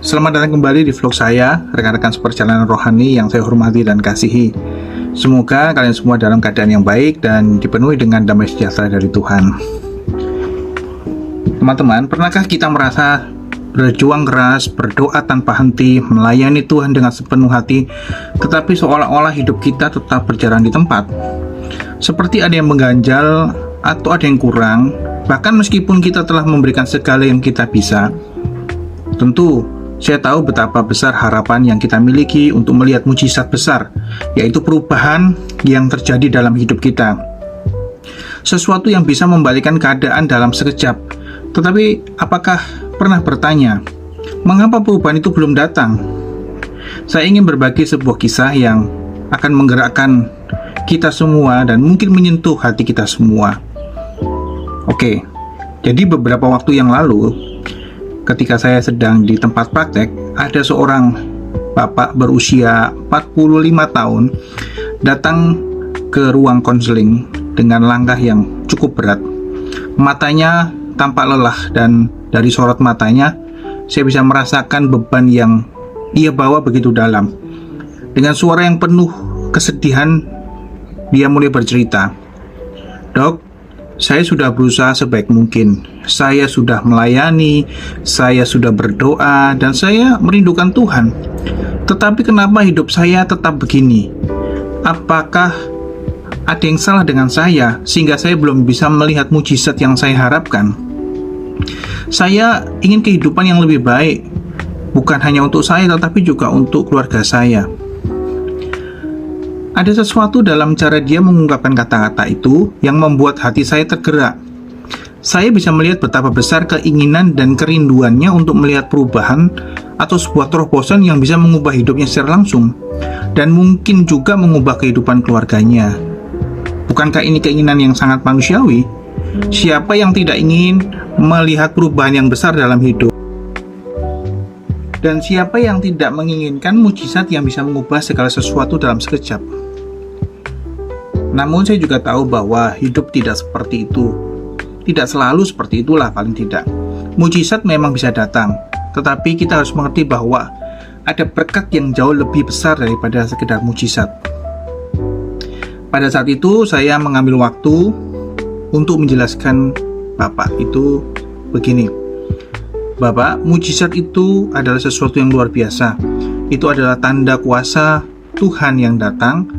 Selamat datang kembali di vlog saya, rekan-rekan seperjalanan rohani yang saya hormati dan kasihi. Semoga kalian semua dalam keadaan yang baik dan dipenuhi dengan damai sejahtera dari Tuhan. Teman-teman, pernahkah kita merasa berjuang keras, berdoa tanpa henti, melayani Tuhan dengan sepenuh hati, tetapi seolah-olah hidup kita tetap berjalan di tempat? Seperti ada yang mengganjal atau ada yang kurang, bahkan meskipun kita telah memberikan segala yang kita bisa. Tentu, saya tahu betapa besar harapan yang kita miliki untuk melihat mujizat besar, yaitu perubahan yang terjadi dalam hidup kita. Sesuatu yang bisa membalikkan keadaan dalam sekejap. Tetapi, apakah pernah bertanya, mengapa perubahan itu belum datang? Saya ingin berbagi sebuah kisah yang akan menggerakkan kita semua dan mungkin menyentuh hati kita semua. Oke, jadi beberapa waktu yang lalu, ketika saya sedang di tempat praktek, ada seorang bapak berusia 45 tahun datang ke ruang konseling dengan langkah yang cukup berat. Matanya tampak lelah dan dari sorot matanya saya bisa merasakan beban yang ia bawa begitu dalam. Dengan suara yang penuh kesedihan, dia mulai bercerita, "Dok, saya sudah berusaha sebaik mungkin. Saya sudah melayani, saya sudah berdoa, dan saya merindukan Tuhan. Tetapi kenapa hidup saya tetap begini? Apakah ada yang salah dengan saya sehingga saya belum bisa melihat mujizat yang saya harapkan? Saya ingin kehidupan yang lebih baik, bukan hanya untuk saya tetapi juga untuk keluarga saya." Ada sesuatu dalam cara dia mengungkapkan kata-kata itu yang membuat hati saya tergerak. Saya bisa melihat betapa besar keinginan dan kerinduannya untuk melihat perubahan atau sebuah terobosan yang bisa mengubah hidupnya secara langsung dan mungkin juga mengubah kehidupan keluarganya. Bukankah ini keinginan yang sangat manusiawi? Siapa yang tidak ingin melihat perubahan yang besar dalam hidup? Dan siapa yang tidak menginginkan mujizat yang bisa mengubah segala sesuatu dalam sekejap? Namun saya juga tahu bahwa hidup tidak seperti itu. Tidak selalu seperti itulah paling tidak. Mujizat memang bisa datang, tetapi kita harus mengerti bahwa ada berkat yang jauh lebih besar daripada sekedar mujizat. Pada saat itu saya mengambil waktu untuk menjelaskan Bapak itu begini. "Bapak, mujizat itu adalah sesuatu yang luar biasa. Itu adalah tanda kuasa Tuhan yang datang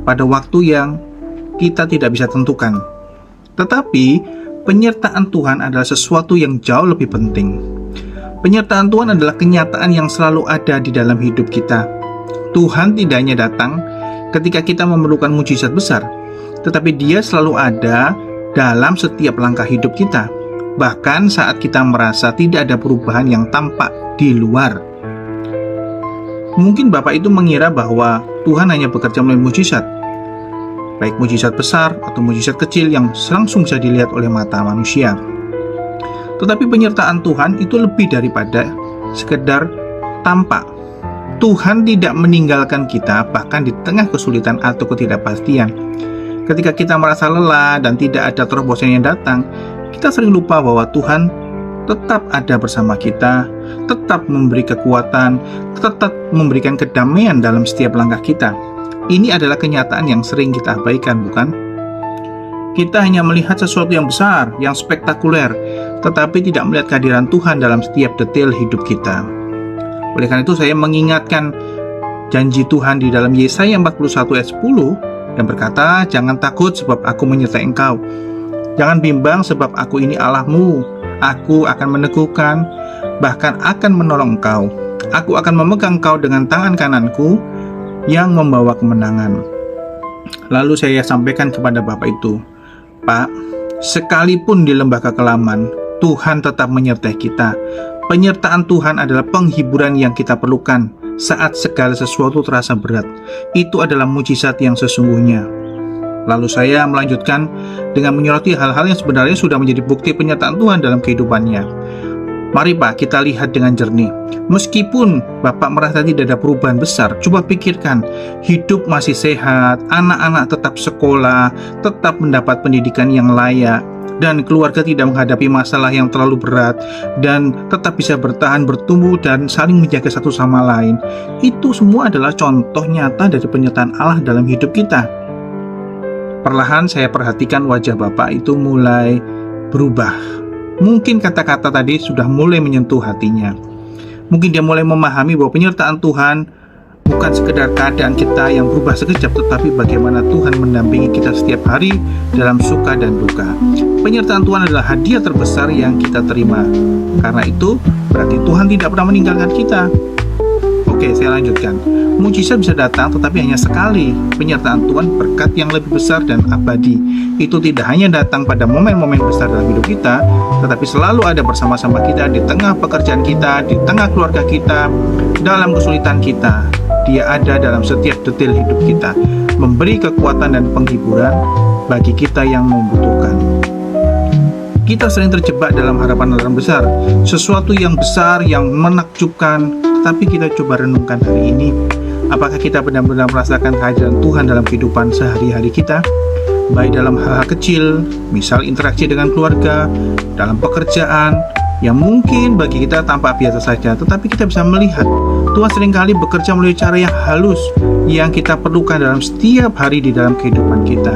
pada waktu yang kita tidak bisa tentukan. Tetapi, penyertaan Tuhan adalah sesuatu yang jauh lebih penting. Penyertaan Tuhan adalah kenyataan yang selalu ada di dalam hidup kita. Tuhan tidak hanya datang ketika kita memerlukan mujizat besar, tetapi Dia selalu ada dalam setiap langkah hidup kita, bahkan saat kita merasa tidak ada perubahan yang tampak di luar." Mungkin Bapak itu mengira bahwa Tuhan hanya bekerja melalui mujizat, baik mujizat besar atau mujizat kecil yang langsung bisa dilihat oleh mata manusia. Tetapi penyertaan Tuhan itu lebih daripada sekedar tampak. Tuhan tidak meninggalkan kita bahkan di tengah kesulitan atau ketidakpastian. Ketika kita merasa lelah dan tidak ada terobosan yang datang, kita sering lupa bahwa Tuhan tetap ada bersama kita, tetap memberi kekuatan, tetap memberikan kedamaian dalam setiap langkah kita. Ini adalah kenyataan yang sering kita abaikan, bukan? Kita hanya melihat sesuatu yang besar, yang spektakuler, tetapi tidak melihat kehadiran Tuhan dalam setiap detail hidup kita. Oleh karena itu saya mengingatkan janji Tuhan di dalam Yesaya 41 ayat 10 dan berkata, "Jangan takut sebab aku menyertai engkau. Jangan bimbang sebab aku ini Allahmu. Aku akan meneguhkan, bahkan akan menolong engkau. Aku akan memegang engkau dengan tangan kananku yang membawa kemenangan." Lalu saya sampaikan kepada Bapak itu, "Pak, sekalipun di lembah kekelaman, Tuhan tetap menyertai kita. Penyertaan Tuhan adalah penghiburan yang kita perlukan saat segala sesuatu terasa berat. Itu adalah mujizat yang sesungguhnya." Lalu saya melanjutkan dengan menyoroti hal-hal yang sebenarnya sudah menjadi bukti penyertaan Tuhan dalam kehidupannya. "Mari Pak, kita lihat dengan jernih. Meskipun Bapak merasa tidak ada perubahan besar, coba pikirkan, hidup masih sehat, anak-anak tetap sekolah, tetap mendapat pendidikan yang layak, dan keluarga tidak menghadapi masalah yang terlalu berat, dan tetap bisa bertahan, bertumbuh, dan saling menjaga satu sama lain. Itu semua adalah contoh nyata dari penyertaan Allah dalam hidup kita. Perlahan saya perhatikan wajah Bapak itu mulai berubah. Mungkin kata-kata tadi sudah mulai menyentuh hatinya. Mungkin dia mulai memahami bahwa penyertaan Tuhan bukan sekedar keadaan kita yang berubah sekejap, tetapi bagaimana Tuhan mendampingi kita setiap hari dalam suka dan duka. Penyertaan Tuhan adalah hadiah terbesar yang kita terima. Karena itu, berarti Tuhan tidak pernah meninggalkan kita. Oke, saya lanjutkan. Mujizat bisa datang, tetapi hanya sekali. Penyertaan Tuhan berkat yang lebih besar dan abadi. Itu tidak hanya datang pada momen-momen besar dalam hidup kita, tetapi selalu ada bersama-sama kita di tengah pekerjaan kita, di tengah keluarga kita, dalam kesulitan kita. Dia ada dalam setiap detil hidup kita, memberi kekuatan dan penghiburan bagi kita yang membutuhkan. Kita sering terjebak dalam harapan-harapan besar, sesuatu yang besar, yang menakjubkan, tapi kita coba renungkan hari ini. Apakah kita benar-benar merasakan kehadiran Tuhan dalam kehidupan sehari-hari kita? Baik dalam hal-hal kecil, misal interaksi dengan keluarga, dalam pekerjaan, yang mungkin bagi kita tampak biasa saja, tetapi kita bisa melihat Tuhan seringkali bekerja melalui cara yang halus yang kita perlukan dalam setiap hari di dalam kehidupan kita.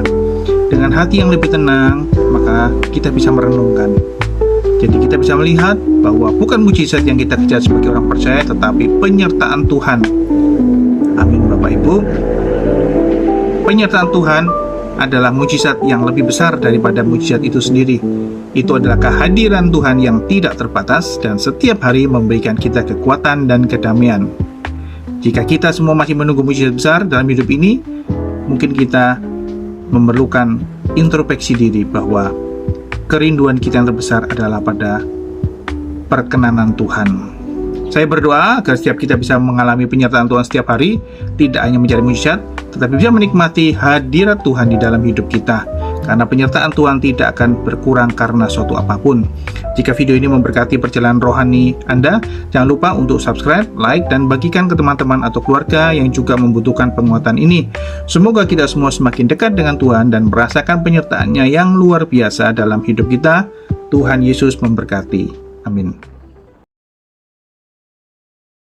Dengan hati yang lebih tenang, maka kita bisa merenungkan. Jadi kita bisa melihat bahwa bukan mujizat yang kita kejar sebagai orang percaya, tetapi penyertaan Tuhan. Amin Bapak Ibu. Penyertaan Tuhan adalah mujizat yang lebih besar daripada mujizat itu sendiri. Itu adalah kehadiran Tuhan yang tidak terbatas dan setiap hari memberikan kita kekuatan dan kedamaian. Jika kita semua masih menunggu mujizat besar dalam hidup ini, mungkin kita memerlukan introspeksi diri bahwa kerinduan kita yang terbesar adalah pada perkenanan Tuhan. Saya berdoa agar setiap kita bisa mengalami penyertaan Tuhan setiap hari, tidak hanya mencari mujizat, tetapi bisa menikmati hadirat Tuhan di dalam hidup kita. Karena penyertaan Tuhan tidak akan berkurang karena suatu apapun. Jika video ini memberkati perjalanan rohani Anda, jangan lupa untuk subscribe, like, dan bagikan ke teman-teman atau keluarga yang juga membutuhkan penguatan ini. Semoga kita semua semakin dekat dengan Tuhan dan merasakan penyertaan-Nya yang luar biasa dalam hidup kita. Tuhan Yesus memberkati. Amin.